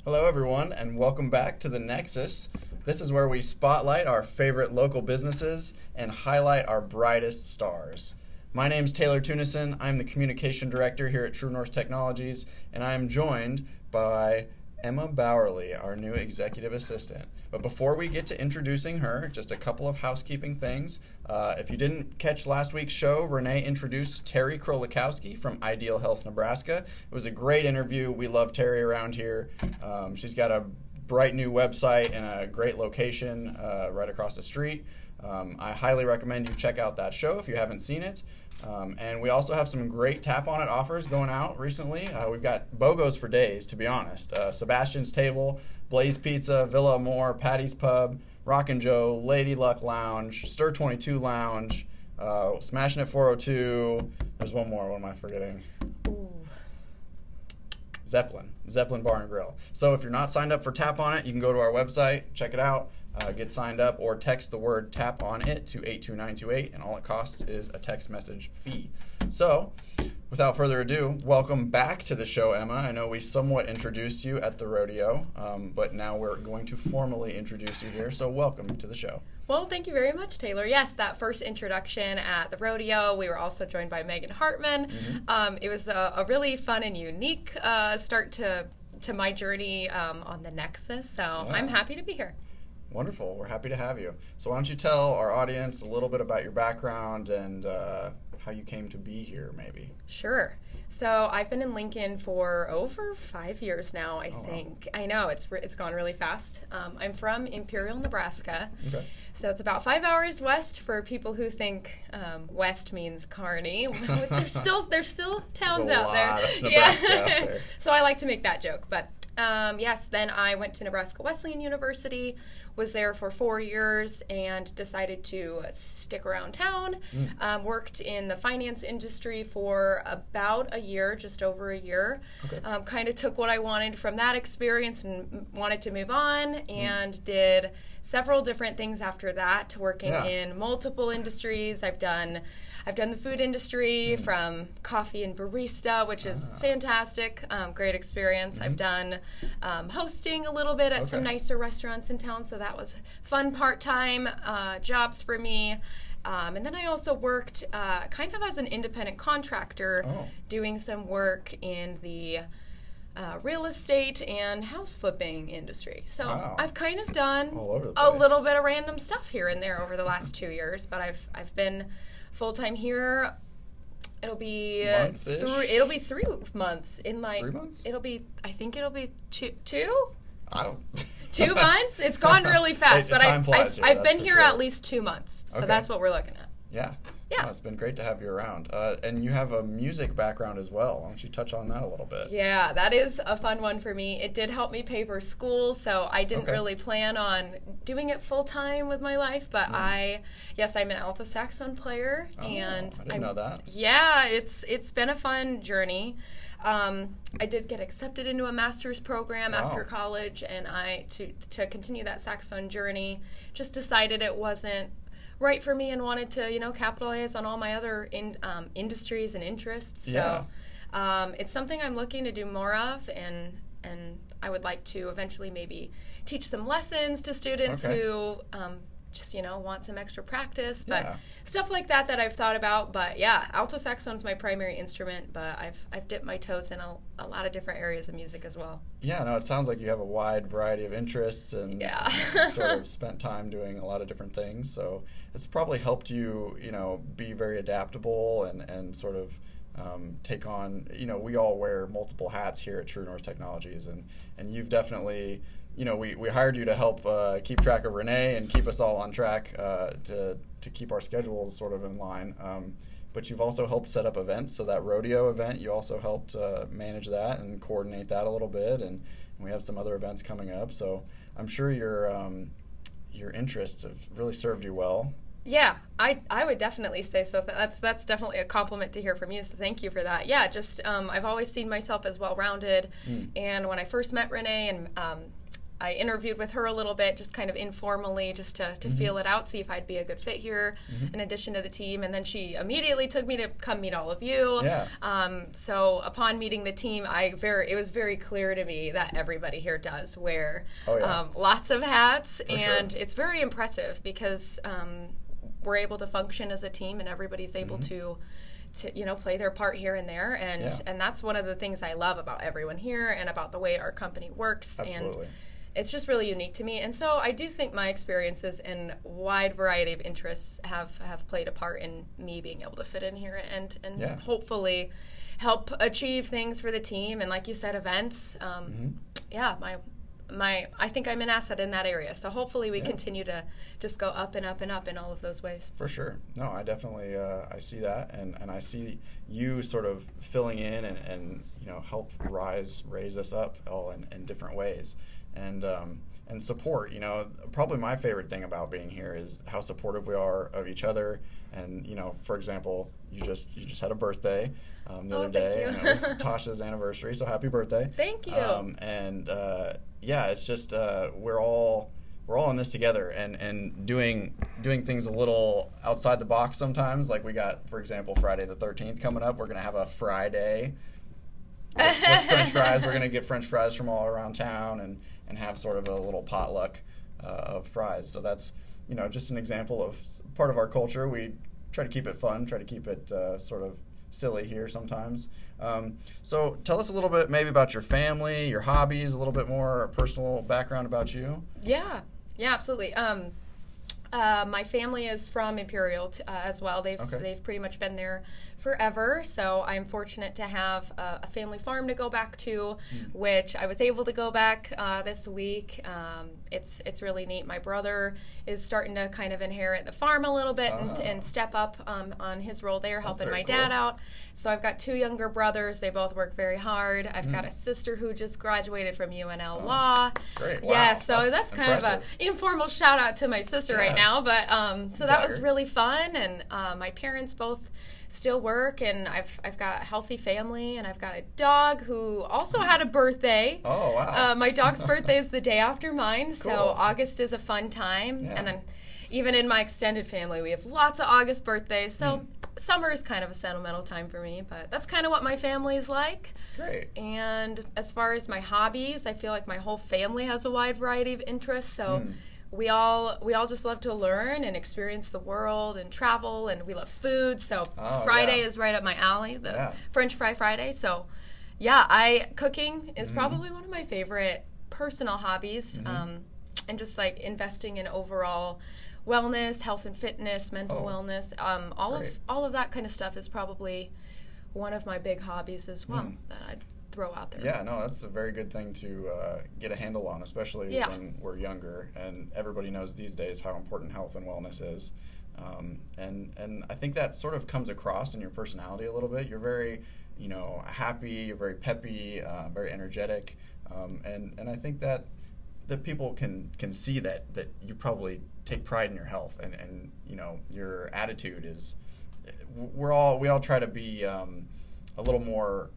Hello, everyone, and welcome back to the Nexus. This is where we spotlight our favorite local businesses and highlight our brightest stars. My name's Taylor Tunison. I'm the Communication Director here at True North Technologies, and I am joined by Emma Bowerly, our new Executive Assistant. But before we get to introducing her, just a couple of housekeeping things. If you didn't catch last week's show, Renee introduced Terry Krolikowski from Ideal Health, Nebraska. It was a great interview. We love Terry around here. She's got a bright new website and a great location right across the street. I highly recommend you check out that show if you haven't seen it. And we also have some great Tap On It offers going out recently. We've got BOGOs for days, to be honest. Sebastian's Table, Blaze Pizza, Villa Amore, Patty's Pub, Rock and Joe, Lady Luck Lounge, Stir 22 Lounge, Smashing It 402. There's one more. What am I forgetting? Ooh. Zeppelin Bar and Grill. So if you're not signed up for Tap On It, you can go to our website, check it out. Get signed up or text the word TAP on it to 82928, and all it costs is a text message fee. So, without further ado, welcome back to the show, Emma. I know we somewhat introduced you at the rodeo, but now we're going to formally introduce you here, so welcome to the show. Well, thank you very much, Taylor. Yes, that first introduction at the rodeo, we were also joined by Megan Hartman. Mm-hmm. It was a really fun and unique start to my journey on the Nexus, so yeah. I'm happy to be here. Wonderful. We're happy to have you. So why don't you tell our audience a little bit about your background and how you came to be here, maybe? Sure. So I've been in Lincoln for over 5 years now, I think. Wow. I know, it's gone really fast. I'm from Imperial, Nebraska. Okay. So it's about 5 hours west for people who think west means Kearney. There's still towns out there. Of Nebraska out there. So I like to make that joke. But yes, then I went to Nebraska Wesleyan University, was there for 4 years, and decided to stick around town. Worked in the finance industry for about a year, just over a year. Okay. Kind of took what I wanted from that experience and wanted to move on, and did several different things after that, working in multiple industries. I've done the food industry, from coffee and barista, which is fantastic, great experience. I've done hosting a little bit at some nicer restaurants in town, so that was fun part-time jobs for me. And then I also worked kind of as an independent contractor, doing some work in the real estate and house flipping industry. So I've kind of done a little bit of random stuff here and there over the last 2 years, but I've been full-time here. It'll be 3 months in like 3 months. I think it'll be two. I don't. 2 months. It's gone really fast, but I've been here sure. at least 2 months, so that's what we're looking at. Yeah. Yeah. No, it's been great to have you around. And you have a music background as well. Why don't you touch on that a little bit? Yeah, that is a fun one for me. It did help me pay for school, so I didn't really plan on doing it full time with my life, but I'm an alto saxophone player. And I didn't know that. Yeah, it's been a fun journey. I did get accepted into a master's program after college, and to continue that saxophone journey, just decided it wasn't right for me and wanted to, capitalize on all my other industries and interests. So it's something I'm looking to do more of, and I would like to eventually maybe teach some lessons to students who just, want some extra practice, but stuff like that I've thought about. But yeah, alto saxophone is my primary instrument, but I've dipped my toes in a lot of different areas of music as well. Yeah, no, it sounds like you have a wide variety of interests and sort of spent time doing a lot of different things. So it's probably helped you, be very adaptable and sort of take on, we all wear multiple hats here at True North Technologies, and you've definitely, we hired you to help keep track of Renee and keep us all on track to keep our schedules sort of in line. But you've also helped set up events. So that rodeo event, you also helped manage that and coordinate that a little bit. And we have some other events coming up. So I'm sure your interests have really served you well. Yeah, I would definitely say so. That's definitely a compliment to hear from you, so thank you for that. Yeah, just I've always seen myself as well-rounded, and when I first met Renee and I interviewed with her a little bit, just kind of informally, just to feel it out, see if I'd be a good fit here in addition to the team. And then she immediately took me to come meet all of you. Yeah. So upon meeting the team, it was very clear to me that everybody here does wear lots of hats. For and sure. it's very impressive because we're able to function as a team and everybody's able to play their part here and there, and that's one of the things I love about everyone here and about the way our company works. Absolutely. And it's just really unique to me. And so I do think my experiences and wide variety of interests have played a part in me being able to fit in here and hopefully help achieve things for the team. And like you said, events. I think I'm an asset in that area. So hopefully we continue to just go up and up and up in all of those ways. For sure. No, I definitely I see that, and I see you sort of filling in and help raise us up all in different ways, and support. Probably my favorite thing about being here is how supportive we are of each other. And for example, you just had a birthday the other day, and it was Tasha's anniversary. So happy birthday! Thank you. It's just we're all in this together and doing things a little outside the box sometimes. Like we got, for example, Friday the 13th coming up. We're gonna have a Friday with French fries. We're gonna get French fries from all around town and have sort of a little potluck of fries. So that's just an example of part of our culture. We try to keep it fun, try to keep it sort of silly here sometimes. So tell us a little bit maybe about your family, your hobbies, a little bit more personal background about you. Yeah, absolutely. My family is from Imperial as well. They've pretty much been there forever. So I'm fortunate to have a family farm to go back to, which I was able to go back this week. It's really neat. My brother is starting to kind of inherit the farm a little bit and step up on his role there, helping my dad out. So I've got two younger brothers. They both work very hard. I've got a sister who just graduated from UNL Law. Great. Wow. Yeah, so that's kind impressive. of an informal shout out to my sister right now. But so that was really fun. And my parents both still work, and I've got a healthy family, and I've got a dog who also had a birthday. Oh, wow. My dog's birthday is the day after mine, Cool. so August is a fun time. Yeah. And then even in my extended family, we have lots of August birthdays, so summer is kind of a sentimental time for me, but that's kind of what my family is like. Great. And as far as my hobbies, I feel like my whole family has a wide variety of interests, so we all just love to learn and experience the world and travel, and we love food. So Friday is right up my alley, the French Fry Friday. So cooking is probably one of my favorite personal hobbies, and just like investing in overall wellness, health and fitness, mental wellness, all of that kind of stuff is probably one of my big hobbies as well that I'd throw out there. Yeah, no, that's a very good thing to get a handle on, especially when we're younger, and everybody knows these days how important health and wellness is. And I think that sort of comes across in your personality a little bit. You're very, happy, you're very peppy, very energetic, and I think that people can see that you probably take pride in your health, and your attitude is. We all try to be a little more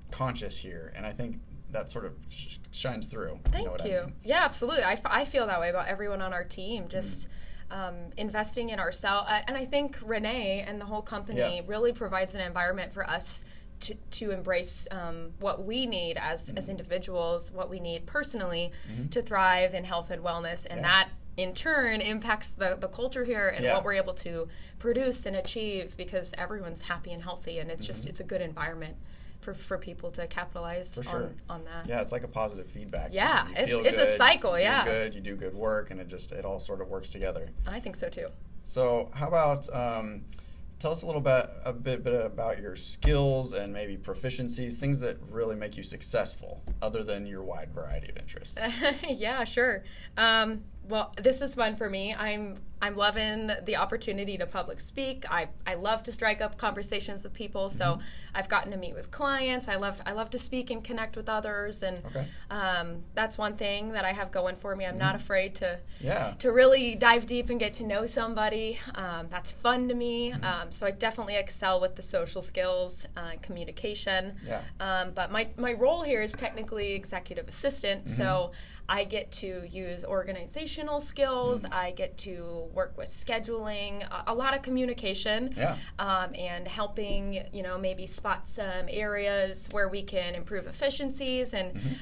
conscious here, and I think that sort of shines through. Thank you. I mean? Yeah, absolutely. I feel that way about everyone on our team. Just investing in ourselves, and I think Renee and the whole company really provides an environment for us to embrace what we need as individuals, what we need personally to thrive in health and wellness, and that in turn impacts the culture here and what we're able to produce and achieve, because everyone's happy and healthy, and it's just it's a good environment for people to capitalize on that. Yeah, it's like a positive feedback. Yeah, it's a cycle. You do good work, and it all sort of works together. I think so too. So how about tell us a bit about your skills and maybe proficiencies, things that really make you successful, other than your wide variety of interests. Yeah, sure. Well, this is fun for me. I'm loving the opportunity to public speak. I love to strike up conversations with people. So I've gotten to meet with clients. I love to speak and connect with others, and that's one thing that I have going for me. I'm not afraid to really dive deep and get to know somebody. That's fun to me. So I definitely excel with the social skills, communication. But my role here is technically executive assistant. So I get to use organizational skills. I get to work with scheduling, a lot of communication, and helping, maybe spot some areas where we can improve efficiencies and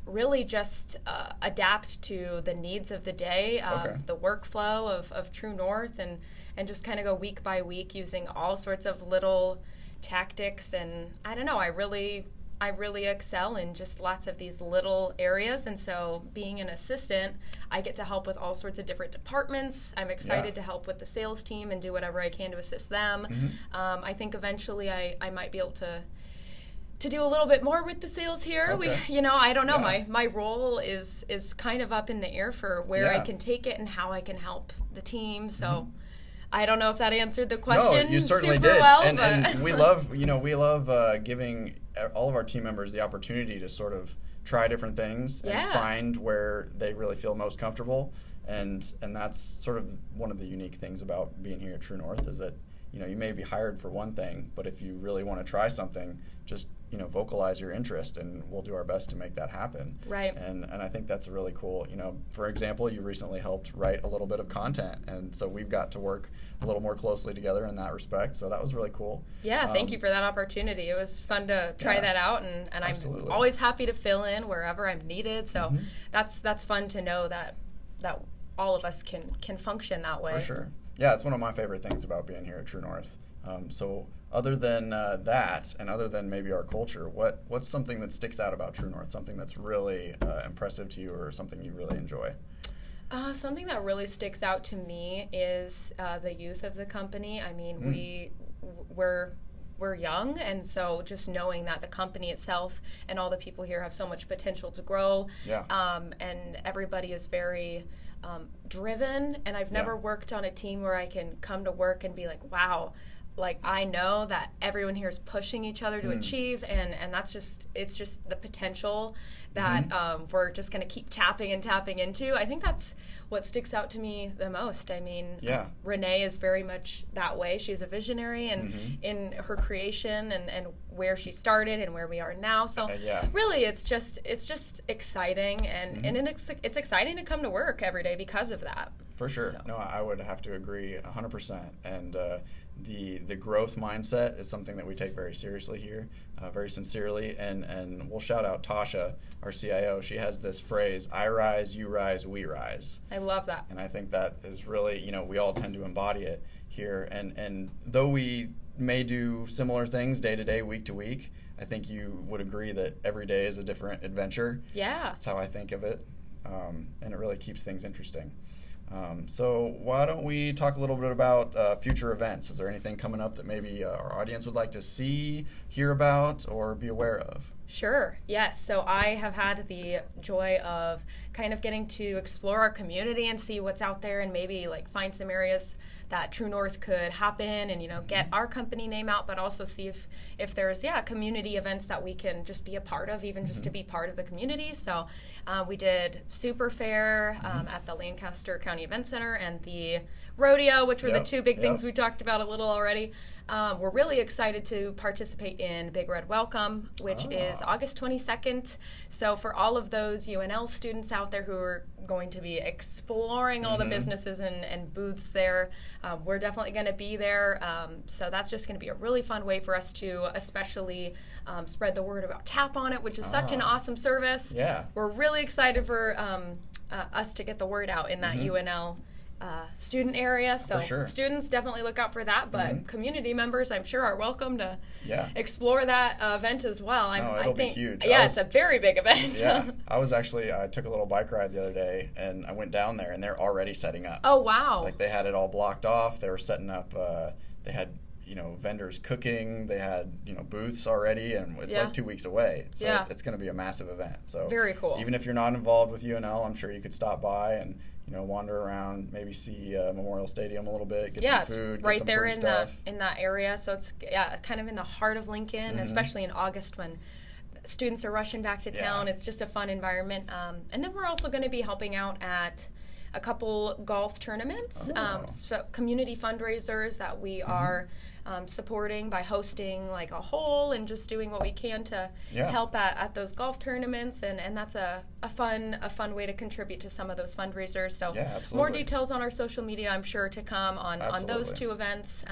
really just adapt to the needs of the day, the workflow of True North, and just kind of go week by week using all sorts of little tactics. And I don't know, I really excel in just lots of these little areas. And so being an assistant, I get to help with all sorts of different departments. I'm excited to help with the sales team and do whatever I can to assist them. I think eventually I might be able to do a little bit more with the sales here. I don't know. My role is kind of up in the air for where I can take it and how I can help the team. So I don't know if that answered the question. No, you certainly super did. Well, and we love giving all of our team members the opportunity to sort of try different things and find where they really feel most comfortable. And that's sort of one of the unique things about being here at True North is that, you may be hired for one thing, but if you really want to try something, just, vocalize your interest, and we'll do our best to make that happen. Right. And I think that's a really cool, for example, you recently helped write a little bit of content, and so we've got to work a little more closely together in that respect, so that was really cool. Yeah, thank you for that opportunity. It was fun to try that out, and I'm always happy to fill in wherever I'm needed, so that's fun to know that all of us can function that way. For sure. Yeah, it's one of my favorite things about being here at True North. So other than that, and other than maybe our culture, what's something that sticks out about True North, something that's really impressive to you or something you really enjoy? Something that really sticks out to me is the youth of the company. I mean, we're young, and so just knowing that the company itself and all the people here have so much potential to grow, and everybody is very driven, and I've never worked on a team where I can come to work and be like, wow, like I know that everyone here is pushing each other to achieve, and it's just the potential that we're just going to keep tapping into. I think that's what sticks out to me the most. I mean, Renee is very much that way. She's a visionary and in her creation and where she started and where we are now. So really it's just exciting, and it's exciting to come to work every day because of that. For sure. So. No, I would have to agree 100%. And the growth mindset is something that we take very seriously here, very sincerely. And we'll shout out Tasha, our CIO. She has this phrase, I rise, you rise, we rise. I love that. And I think that is really, we all tend to embody it here. And though we may do similar things day to day, week to week, I think you would agree that every day is a different adventure. Yeah. That's how I think of it. And it really keeps things interesting. So why don't we talk a little bit about future events? Is there anything coming up that maybe our audience would like to see, hear about, or be aware of? Sure. Yes. So I have had the joy of kind of getting to explore our community and see what's out there, and maybe like find some areas that True North could happen and, get our company name out, but also see if there's, community events that we can just be a part of, even just to be part of the community. So we did Super Fair at the Lancaster County Event Center and the rodeo, which were the two big things we talked about a little already. We're really excited to participate in Big Red Welcome, which is August 22nd. So for all of those UNL students out there who are going to be exploring all the businesses and booths there, we're definitely going to be there. So that's just going to be a really fun way for us to especially spread the word about Tap On It, which is such an awesome service. Yeah. We're really excited for us to get the word out in that UNL student area, so students definitely look out for that, but community members I'm sure are welcome to explore that event as well. It'll be huge. It's a very big event. I took a little bike ride the other day, and I went down there, and they're already setting up. Oh wow. Like they had it all blocked off. They were setting up, they had vendors cooking. They had, booths already, and it's like 2 weeks away. So it's going to be a massive event. So very cool. Even if you're not involved with UNL, I'm sure you could stop by and, wander around, maybe see Memorial Stadium a little bit, get some food, right get some there free stuff. in that area. So it's kind of in the heart of Lincoln, especially in August when students are rushing back to town. It's just a fun environment. And then we're also going to be helping out at a couple golf tournaments, so community fundraisers that we are supporting by hosting like a hole and just doing what we can to help at those golf tournaments, and that's a fun way to contribute to some of those fundraisers. So more details on our social media, I'm sure, to come on those two events.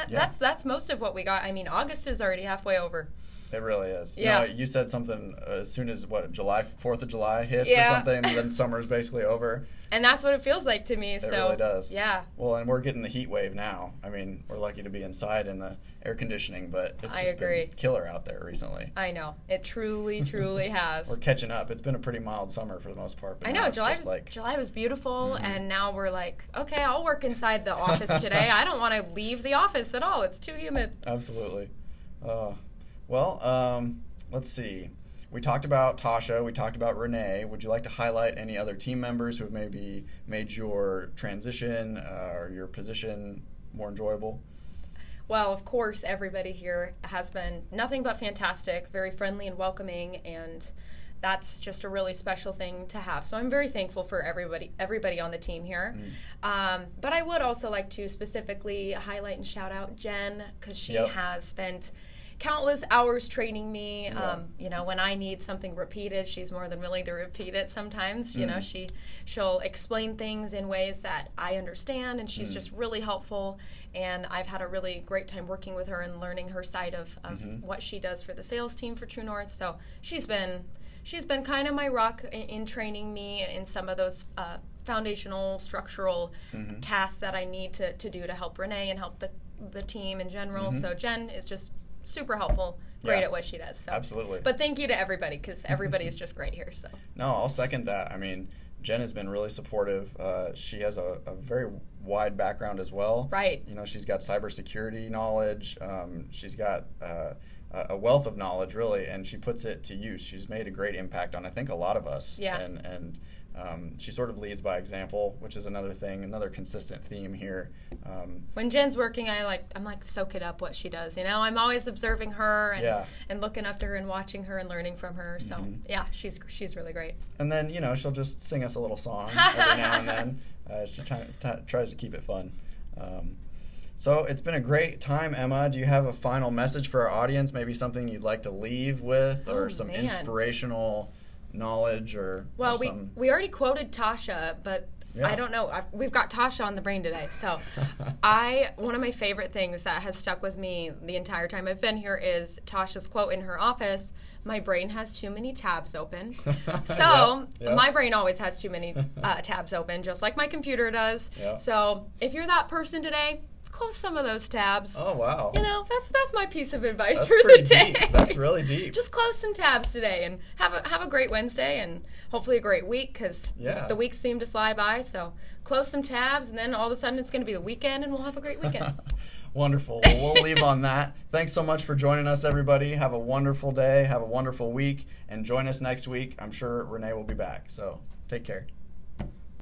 That's most of what we got. I mean, August is already halfway over. It really is. Yeah. You said something as soon as, 4th of July hits or something, then summer's basically over. And that's what it feels like to me. It really does. Yeah. Well, and we're getting the heat wave now. I mean, we're lucky to be inside in the air conditioning, but it's just been killer out there recently. I know. It truly, truly has. We're catching up. It's been a pretty mild summer for the most part. But I know. July was beautiful, and now we're like, okay, I'll work inside the office today. I don't want to leave the office at all. It's too humid. Absolutely. Let's see. We talked about Tasha. We talked about Renee. Would you like to highlight any other team members who have maybe made your transition or your position more enjoyable? Well, of course, everybody here has been nothing but fantastic, very friendly and welcoming, and that's just a really special thing to have. So I'm very thankful for everybody on the team here. But I would also like to specifically highlight and shout out Jen, because she has spent countless hours training me. When I need something repeated, she's more than willing to repeat it sometimes. She'll explain things in ways that I understand, and she's just really helpful. And I've had a really great time working with her and learning her side of what she does for the sales team for True North. So she's been kind of my rock in training me in some of those foundational, structural tasks that I need to do to help Renee and help the team in general. So Jen is just super helpful, great at what she does. So. Absolutely. But thank you to everybody, because everybody is just great here. So. No, I'll second that. I mean, Jen has been really supportive. She has a very wide background as well. Right. She's got cybersecurity knowledge. She's got a wealth of knowledge, really, and she puts it to use. She's made a great impact on, I think, a lot of us. Yeah. And she sort of leads by example, which is another consistent theme here. When Jen's working, I'm like, soak it up what she does. I'm always observing her and looking up to her and watching her and learning from her. So she's really great. And then she'll just sing us a little song every now and then. She tries to keep it fun. So it's been a great time, Emma. Do you have a final message for our audience? Maybe something you'd like to leave with, or some inspirational knowledge, or we already quoted Tasha, but I don't know, we've got Tasha on the brain today. So one of my favorite things that has stuck with me the entire time I've been here is Tasha's quote in her office: "My brain has too many tabs open." So my brain always has too many tabs open, just like my computer does. So if you're that person today, close some of those tabs. Oh, wow. That's my piece of advice That's for pretty the day. Deep. That's really deep. Just close some tabs today and have a great Wednesday and hopefully a great week, because the weeks seem to fly by. So close some tabs, and then all of a sudden it's going to be the weekend and we'll have a great weekend. Wonderful. Well, we'll leave on that. Thanks so much for joining us, everybody. Have a wonderful day. Have a wonderful week. And join us next week. I'm sure Renee will be back. So take care.